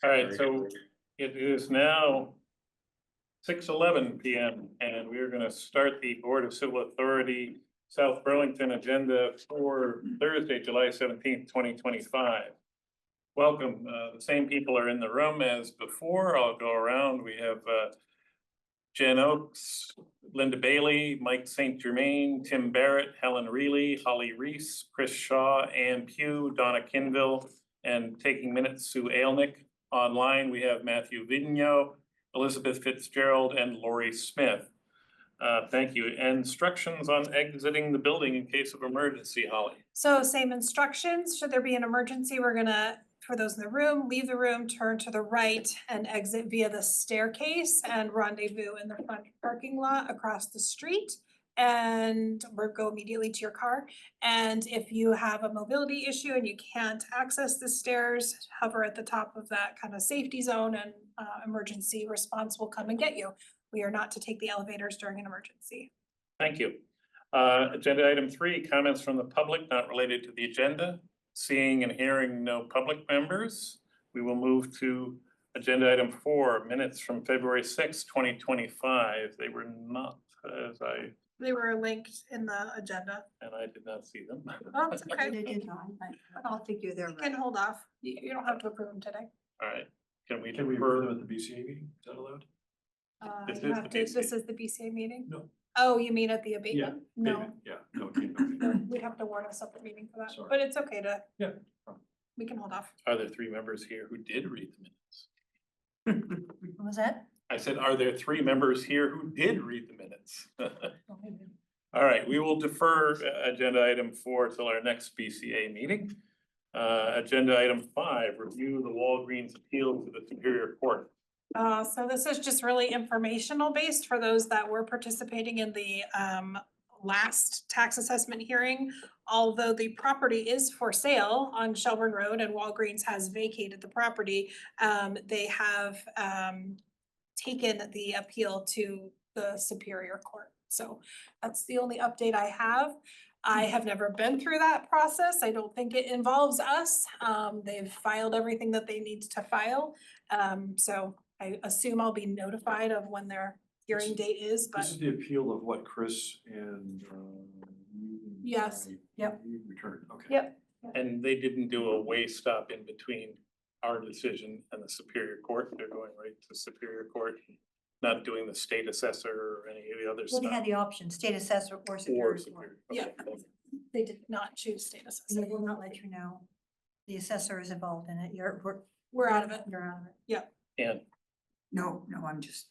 All right, so it is now 6:11 PM and we are going to start the Board of Civil Authority South Burlington agenda for Thursday, July 17th, 2025. Welcome. The same people are in the room as before. I'll go around. We have Jen Oakes, Linda Bailey, Mike St. Germain, Tim Barrett, Helen Reilly, Holly Reese, Chris Shaw, Ann Pugh, Donna Kinville, and taking minutes, Sue Ailnick. Online, we have Matthew Vigneault, Elizabeth Fitzgerald, and Lori Smith. Thank you. Instructions on exiting the building in case of emergency, Holly. So same instructions. Should there be an emergency, we're gonna, for those in the room, leave the room, turn to the right and exit via the staircase and rendezvous in the front parking lot across the street. And go immediately to your car. And if you have a mobility issue and you can't access the stairs, hover at the top of that kind of safety zone and emergency response will come and get you. We are not to take the elevators during an emergency. Thank you. Agenda item 3, comments from the public not related to the agenda. Seeing and hearing no public members, we will move to agenda item 4, minutes from February 6, 2025. They were not They were linked in the agenda. and I did not see them. Oh, it's okay. They did not, but I don't think you're there. You can hold off. You don't have to approve them today. All right, can we Can we defer? refer them at the BCA meeting? Is that allowed? This You is have the to, BCA. this is the BCA meeting? No. Oh, you mean at the abatement? No, Payment, yeah, no, okay, no, okay. we'd have to warn a separate meeting for that, Sorry. but it's okay to. Yeah. We can hold off. Are there 3 members here who did read the minutes? What was that? I said, are there 3 members here who did read the minutes? All right, we will defer agenda item 4 till our next BCA meeting. Agenda item 5, review the Walgreens appeal to the Superior Court. So this is just really informational based for those that were participating in the last tax assessment hearing. Although the property is for sale on Shelburne Road and Walgreens has vacated the property, they have taken the appeal to the Superior Court. So that's the only update I have. I have never been through that process. I don't think it involves us. They've filed everything that they need to file. So I assume I'll be notified of when their hearing date is, but. This is the appeal of what Chris and Yes. Yep. You returned, okay. Yep. And they didn't do a way stop in between our decision and the Superior Court. They're going right to Superior Court, not doing the state assessor or any of the other Well, they stuff. had the option, state assessor or superior court. Yeah. Okay. They did not choose state They assessor. will not let you know. The assessor is involved in it. We're out of it. You're out of it. And No, I'm just.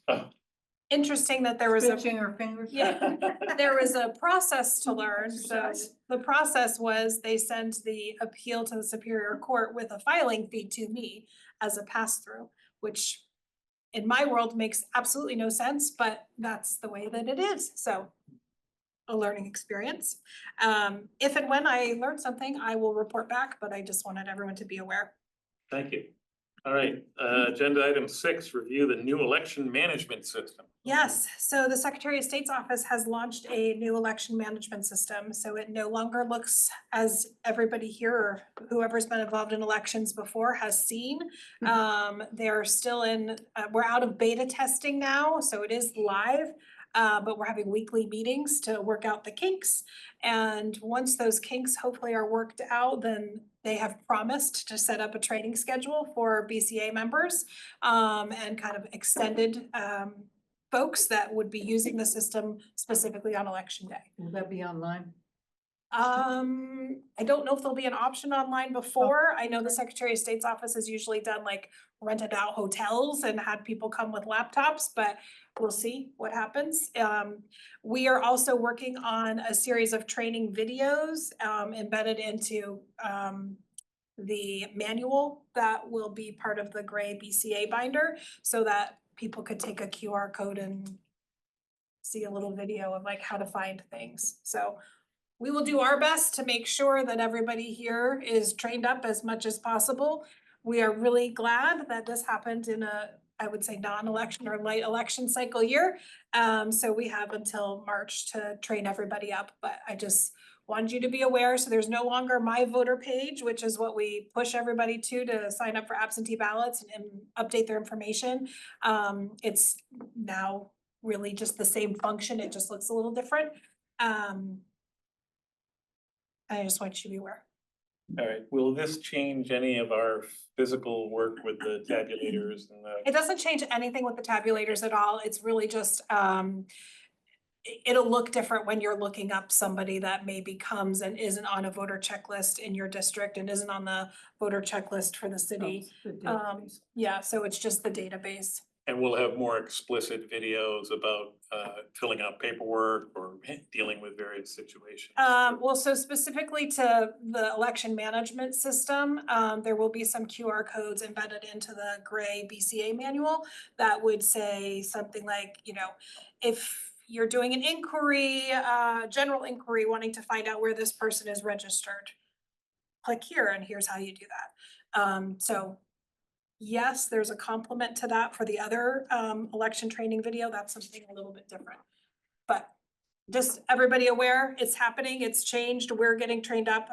Interesting that there was a, Stretching her fingers. yeah, there was a process to learn. So Exercise. the process was they sent the appeal to the Superior Court with a filing fee to me as a pass-through, which in my world makes absolutely no sense, but that's the way that it is. So a learning experience. If and when I learn something, I will report back, but I just wanted everyone to be aware. thank you. All right, agenda item 6, review the new election management system. Yes, so the Secretary of State's office has launched a new election management system, so it no longer looks as everybody here or whoever's been involved in elections before has seen. They're still in, we're out of beta testing now, so it is live. But we're having weekly meetings to work out the kinks. And once those kinks hopefully are worked out, then they have promised to set up a training schedule for BCA members and kind of extended folks that would be using the system specifically on election day. Will that be online? I don't know if there'll be an option online before. I know the Secretary of State's office has usually done like rented out hotels and had people come with laptops, but we'll see what happens. We are also working on a series of training videos embedded into the manual that will be part of the gray BCA binder so that people could take a QR code and see a little video of like how to find things. So we will do our best to make sure that everybody here is trained up as much as possible. We are really glad that this happened in a, I would say, non-election or light election cycle year. So we have until March to train everybody up, but I just wanted you to be aware, so there's no longer my voter page, which is what we push everybody to sign up for absentee ballots and update their information. It's now really just the same function, it just looks a little different. I just want you to be aware. All right, will this change any of our physical work with the tabulators and the? It doesn't change anything with the tabulators at all. It's really just, it'll look different when you're looking up somebody that maybe comes and isn't on a voter checklist in your district and isn't on the voter checklist for the city. Yeah, so it's just the database. And we'll have more explicit videos about filling out paperwork or dealing with various situations. Well, so specifically to the election management system, there will be some QR codes embedded into the gray BCA manual that would say something like, you know, if you're doing an inquiry, general inquiry, wanting to find out where this person is registered, click here and here's how you do that. So yes, there's a complement to that for the other election training video. That's something a little bit different. But just everybody aware, it's happening, it's changed, we're getting trained up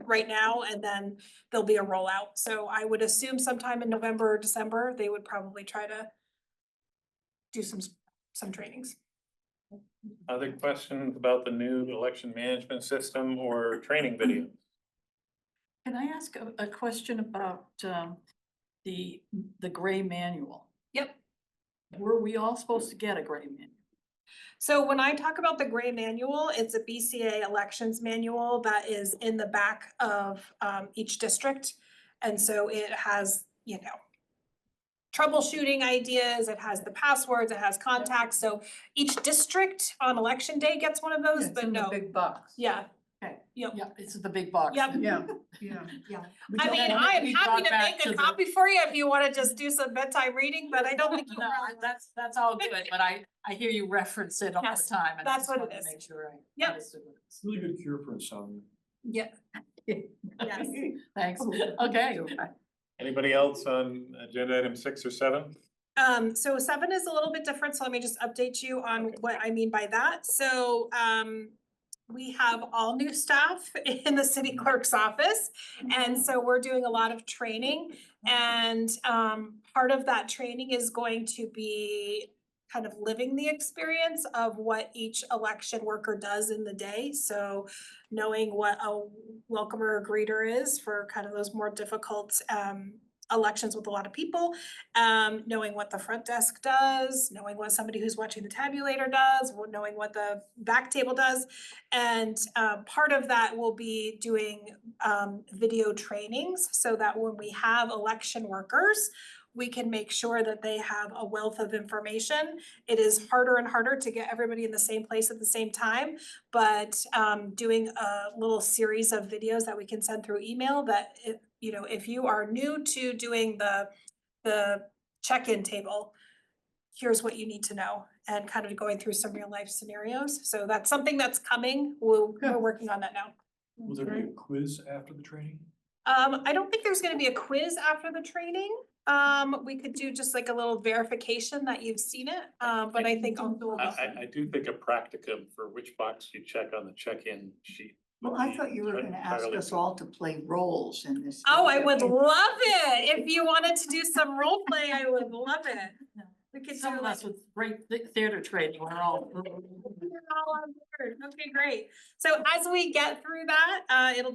right now, and then there'll be a rollout. So I would assume sometime in November or December, they would probably try to do some trainings. Other questions about the new election management system or training video? Can I ask a question about the gray manual? Yep. Were we all supposed to get a gray manual? So when I talk about the gray manual, it's a BCA elections manual that is in the back of each district. And so it has, you know, troubleshooting ideas, it has the passwords, it has contacts. So each district on election day gets one of those, It's but in the no. big box. Yeah. Okay, Yep. yeah, it's the big box. Yep. Yeah. I mean, I am happy to make a copy for you if you wanna just do some bedtime reading, but I don't think you No, really. that's all good, but I hear you reference it all the Yes, time. And I that's just what it wanted to is. Make sure I Yep. understood what it It's really good cure for insomnia. Yeah. is. Yes. Thanks, okay. Anybody else on agenda item 6 or 7? So 7 is a little bit different, so let me just update you on Okay. what I mean by that. So, we have all new staff in the city clerk's office. And so we're doing a lot of training, and, part of that training is going to be kind of living the experience of what each election worker does in the day. So knowing what a welcomer or greeter is for kind of those more difficult, elections with a lot of people, knowing what the front desk does, knowing what somebody who's watching the tabulator does, knowing what the back table does. And part of that will be doing video trainings so that when we have election workers, we can make sure that they have a wealth of information. It is harder and harder to get everybody in the same place at the same time, but doing a little series of videos that we can send through email that, you know, if you are new to doing the check-in table, here's what you need to know, and kind of going through some real life scenarios. So that's something that's coming. We're working on that now. Will there be a quiz after the training? I don't think there's gonna be a quiz after the training. We could do just like a little verification that you've seen it, but I think. I do think a practicum for which box you check on the check-in sheet. Well, I thought you were gonna ask Entirely- us all to play roles in this. Oh, I would love it. If you wanted to do some role play, I would love it. We could Some do of like. us with great theater training, we're all. You're all on board. Okay, great. So as we get through that,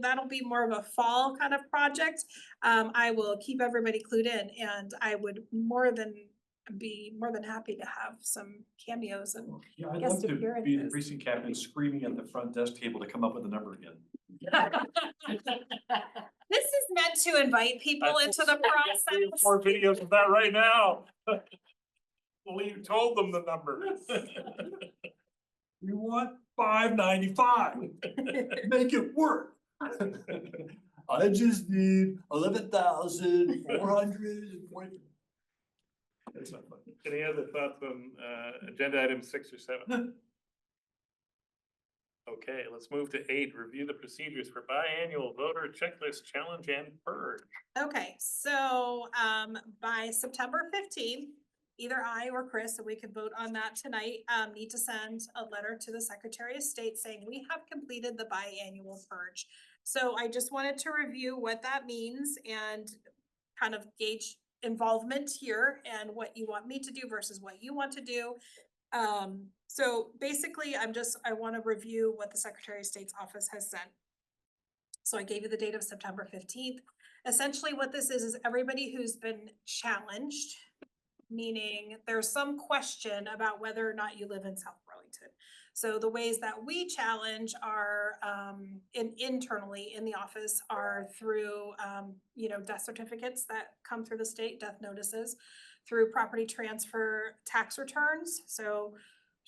that'll be more of a fall kind of project. I will keep everybody clued in, and I would be more than happy to have some cameos and. Yeah, I'd Guest love to be the appearances. precinct captain screaming at the front desk table to come up with a number again. This is meant to invite people into the process. More videos of that right now. Well, you told them the number. We want $5.95. Make it work. I just need 11,440. That's not funny. Any other thoughts on agenda item 6 or 7? Okay, let's move to 8, review the procedures for biannual voter checklist challenge and purge. Okay, so by September 15th, either I or Chris, and we could vote on that tonight, need to send a letter to the Secretary of State saying we have completed the biannual purge. So I just wanted to review what that means and kind of gauge involvement here and what you want me to do versus what you want to do. So basically, I want to review what the Secretary of State's office has sent. So I gave you the date of September 15th. Essentially what this is everybody who's been challenged, meaning there's some question about whether or not you live in South Burlington. So the ways that we challenge are internally in the office are through death certificates that come through the state, death notices, through property transfer tax returns. So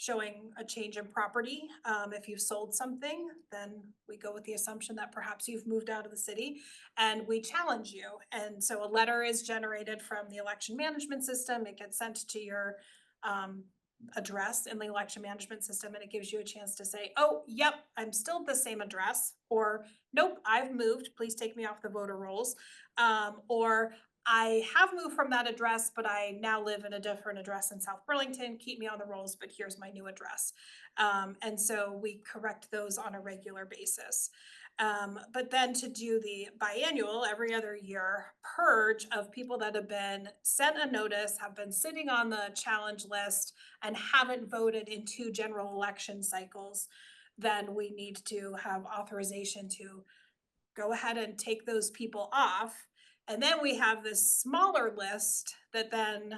showing a change in property. If you've sold something, then we go with the assumption that perhaps you've moved out of the city and we challenge you. And so a letter is generated from the election management system. It gets sent to your address in the election management system, and it gives you a chance to say, oh, yep, I'm still at the same address, or nope, I've moved, please take me off the voter rolls. Or I have moved from that address, but I now live in a different address in South Burlington, keep me on the rolls, but here's my new address. And so we correct those on a regular basis. But then to do the biannual, every other year purge of people that have been sent a notice, have been sitting on the challenge list and haven't voted in 2 general election cycles, then we need to have authorization to go ahead and take those people off. And then we have this smaller list that then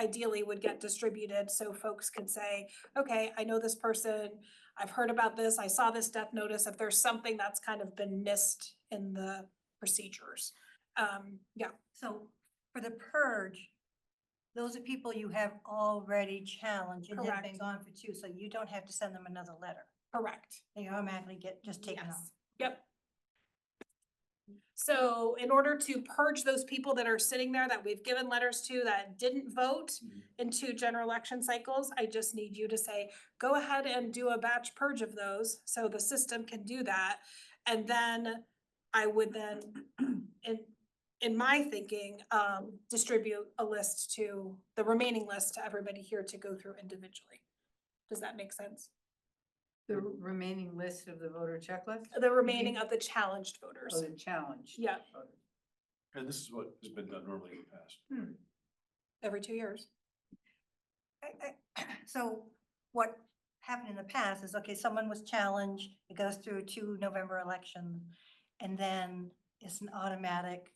ideally would get distributed so folks could say, okay, I know this person, I've heard about this, I saw this death notice, if there's something that's kind of been missed in the procedures. Yeah. So for the purge, those are people you have already challenged and have been Correct. gone for 2, so you don't have to send them another letter. Correct. They automatically get just taken Yes. off. Yep. So in order to purge those people that are sitting there that we've given letters to that didn't vote in 2 general election cycles, I just need you to say, go ahead and do a batch purge of those, so the system can do that. And then I would then, in my thinking, distribute a list to, the remaining list to everybody here to go through individually. Does that make sense? The remaining list of the voter checklist? The remaining of the challenged voters. Oh, the challenge. Yeah, And this is what has been done normally in the past. every 2 years. So what happened in the past is, okay, someone was challenged, it goes through 2 November elections, and then it's an automatic,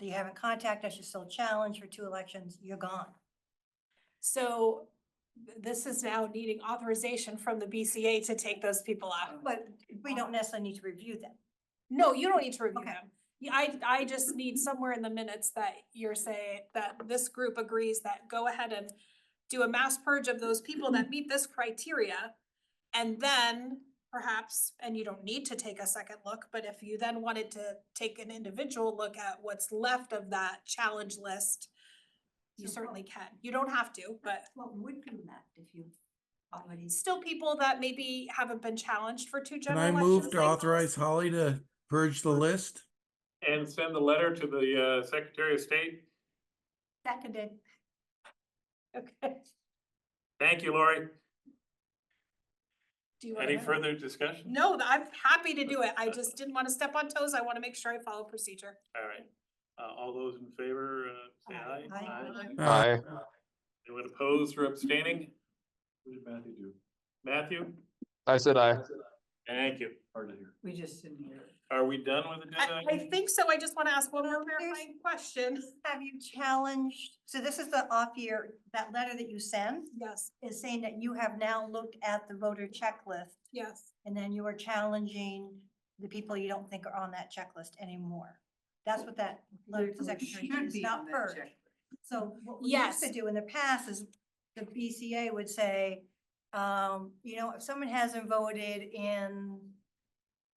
you haven't contacted us, you're still challenged for 2 elections, you're gone. So this is now needing authorization from the BCA to take those people out. But we don't necessarily need to review them. No, you don't need to review Okay. them. Yeah, I just need somewhere in the minutes that you're saying that this group agrees that go ahead and do a mass purge of those people that meet this criteria. And then perhaps, and you don't need to take a second look, but if you then wanted to take an individual look at what's left of that challenge list, you So certainly can. You don't have to, but What would be left if you already? still people that maybe haven't been challenged for 2 Can general I election move to cycles. authorize Holly to purge the list? And send the letter to the Secretary of State. Seconded. Okay. Thank you, Lori. Do you want Any further discussion? No, I'm happy to do it. I just didn't want to step on toes. I want to make sure I follow procedure. All right. All those in favor, say aye. Aye. Aye. Anyone opposed or abstaining? What did Matthew do? Matthew? I said aye. Thank you. Hard to hear. We just didn't hear it. Are we done with agenda I items? think so. I just want to ask one more There's- clarifying question. Have you challenged, so this is the off year, that letter that you send Yes, is saying that you have now looked at the voter checklist yes. and then you are challenging the people you don't think are on that checklist anymore. That's what that letter to the secretary Should is be not on that first. checklist. So what we used to Yes. do in the past is the BCA would say, if someone hasn't voted in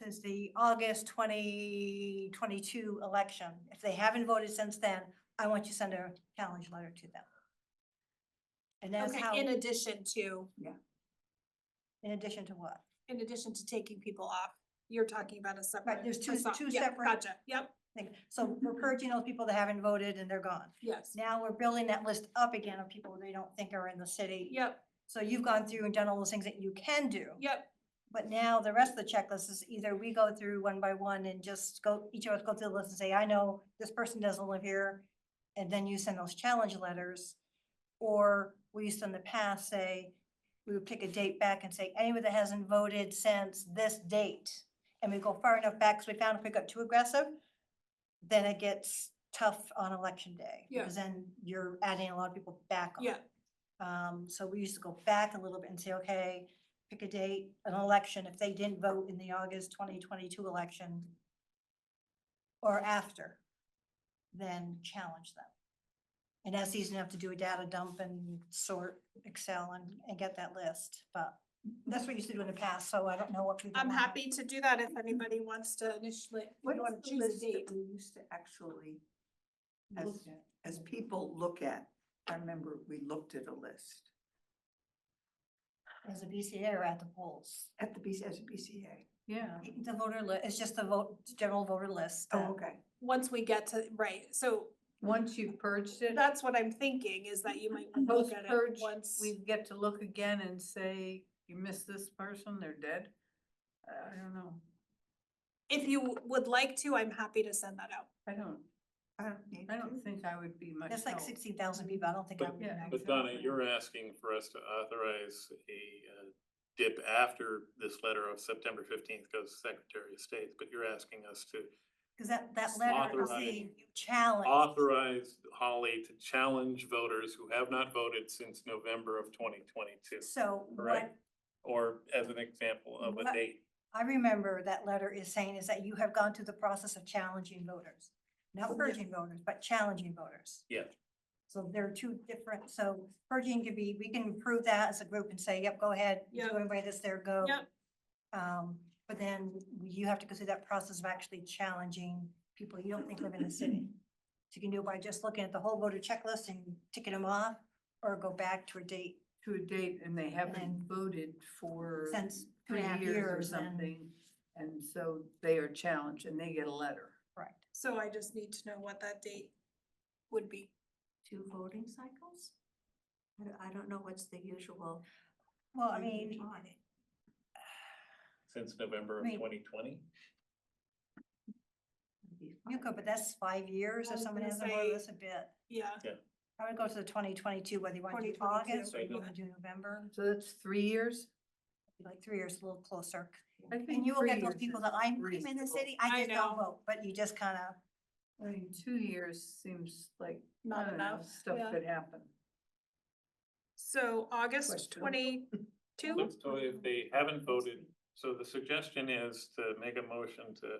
since the August 2022 election, if they haven't voted since then, I want you to send a challenge letter to them. And that's Okay, how, in addition to what? taking people off, you're talking about a separate. Right, there's two I saw- yeah, separate- Gotcha, yep. So we're purging those people that haven't voted and they're gone. Yes. Now we're building that list up again of people they don't think are in the city. Yep, So you've gone through and done all those things that you can do. yep, But now the rest of the checklist is either we go through one by one and just go, each of us go through the list and say, I know this person doesn't live here. And then you send those challenge letters. Or we used to in the past say, we would pick a date back and say, anyone that hasn't voted since this date. And we go far enough back, because we found if we got too aggressive, then it gets tough on election day. Yeah. Because then you're adding a lot of people back on. yeah, So we used to go back a little bit and say, okay, pick a date, an election, if they didn't vote in the August 2022 election or after, then challenge them. And that's easy enough to do a data dump and sort Excel and get that list, but that's what we used to do in the past, so I don't know what people I'm want. happy to do that if anybody wants to initially, if What you is want to the choose a list date. that we used to actually, Look as people look at? I remember we looked at a list As a BCA or at the polls. at the BC, as a BCA. Yeah. The voter list, it's just the vote, general voter list. Okay. Once we get to, right, so Once you've purged it, that's what I'm thinking, is that you might wanna look at it post-purge, once. we get to look again and say, you missed this person, they're dead. I don't know. If you would like to, I'm happy to send that out. I don't I don't need to. think I would be much That's like help. 16,000 people, I don't think I But- would. Yeah. know. But Donna, you're asking for us to authorize a dip after this letter of September 15th goes to Secretary of State, but you're asking us to Cause that letter is Authorize. saying you challenge. authorize Holly to challenge voters who have not voted since November of 2022. So what Correct. Or as an example of a What- date. I remember that letter is saying is that you have gone through the process of challenging voters. Not purging voters, but challenging voters. Yeah. So there are two different, so purging could be, we can prove that as a group and say, yep, go ahead, do Yep. everybody that's there, go. Yep. But then you have to go through that process of actually challenging people you don't think live in the city. So you can do it by just looking at the whole voter checklist and ticking them off, or go back to a date To a date and they haven't then voted for since 3 2.5 years or years and. something. And so they are challenged and they get a letter. Correct. So I just need to know what that date would be. 2 voting cycles? I don't know what's the usual. Well, I length of mean, time. Since November of I mean- 2020. It'd be you fine. could, but that's 5 years I if was someone gonna hasn't say- voted, that's a bit. Yeah, I would go to the 2022, whether you want to do 2022, August or you yeah. want to do November, So that's 3 years? like 3 years, a little closer. I And think you will 3 get those years people is that I'm in the reasonable. city, I I just don't know. vote, but you just kind of, I mean, 2 years seems like, Not I don't know, enough, stuff yeah. could happen. so August Question. 22, So if they haven't voted, so the suggestion is to make a motion to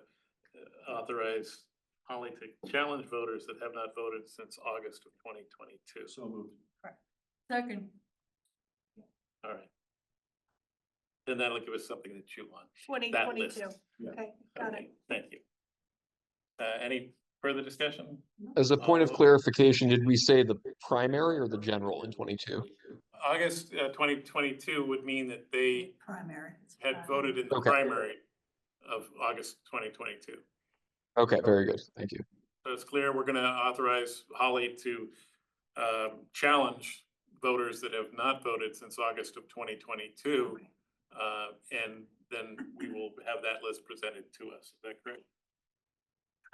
authorize Holly to challenge voters that have not voted since August of 2022. So moved. Second, All right. Then that'll give us something to chew on. 2022, Yeah. okay, got it. Okay, thank you. Any further discussion? As a point of clarification, did we say the primary or the general in 22? August 2022 would mean that they primary. had voted in the Okay. primary of August 2022. Okay, very good. Thank you. So it's clear, we're gonna authorize Holly to challenge voters that have not voted since August of 2022. And then we will have that list presented to us. Is that correct?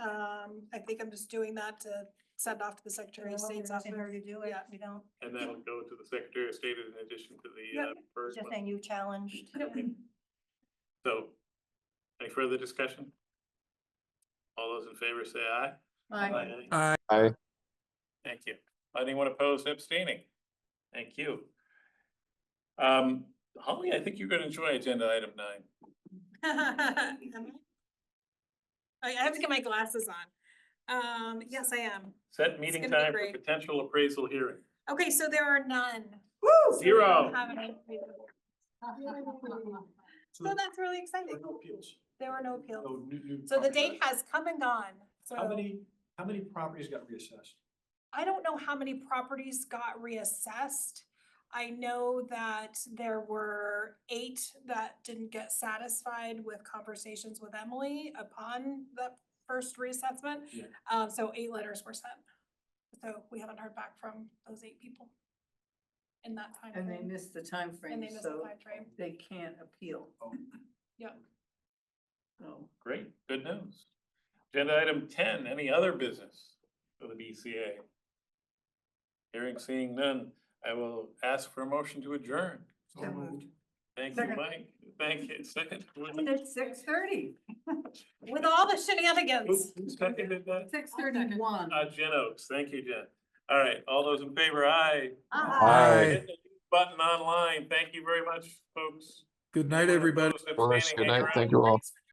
I think I'm just doing that to send off to the Secretary of State's office. In order to do it, Yeah. we don't, And that'll go to the Secretary of State in addition to the Yep. first just one. saying you challenged. So, any further discussion? All those in favor say aye. I, Aye. Thank you. Anyone opposed, abstaining? Thank you. Holly, I think you're gonna enjoy agenda item 9. Am I have to get my glasses on. Yes, I am. Set meeting gonna be time for great. potential appraisal hearing. Okay, so there are none. So we Zero. don't have any appraisal. So that's really exciting. No appeals. There were no appeals. No new So the property date has come and gone. So How many properties got reassessed? I don't know how many properties got reassessed. I know that there were 8 that didn't get satisfied with conversations with Emily upon that first reassessment. Yeah. So 8 letters were sent. So we haven't heard back from those 8 people in that time. And they frame. missed the time And frame, they missed the so time frame. they can't appeal. Yep. So, Great, good news. Agenda item 10, any other business for the BCA? Hearing, seeing none, I will ask for a motion to adjourn. so moved. Thank you, Second. Mike. Thank you. Second. And it's 6:30. With all the shenanigans. Who seconded that? 6:31. Jen Oaks. Thank you, Jen. All right, all those in favor, aye. Aye. Hit the button online. Thank you very much, folks. Good night, Anyone everybody. opposed, Of course, abstaining, good hang night. around. Thank you all. Thanks for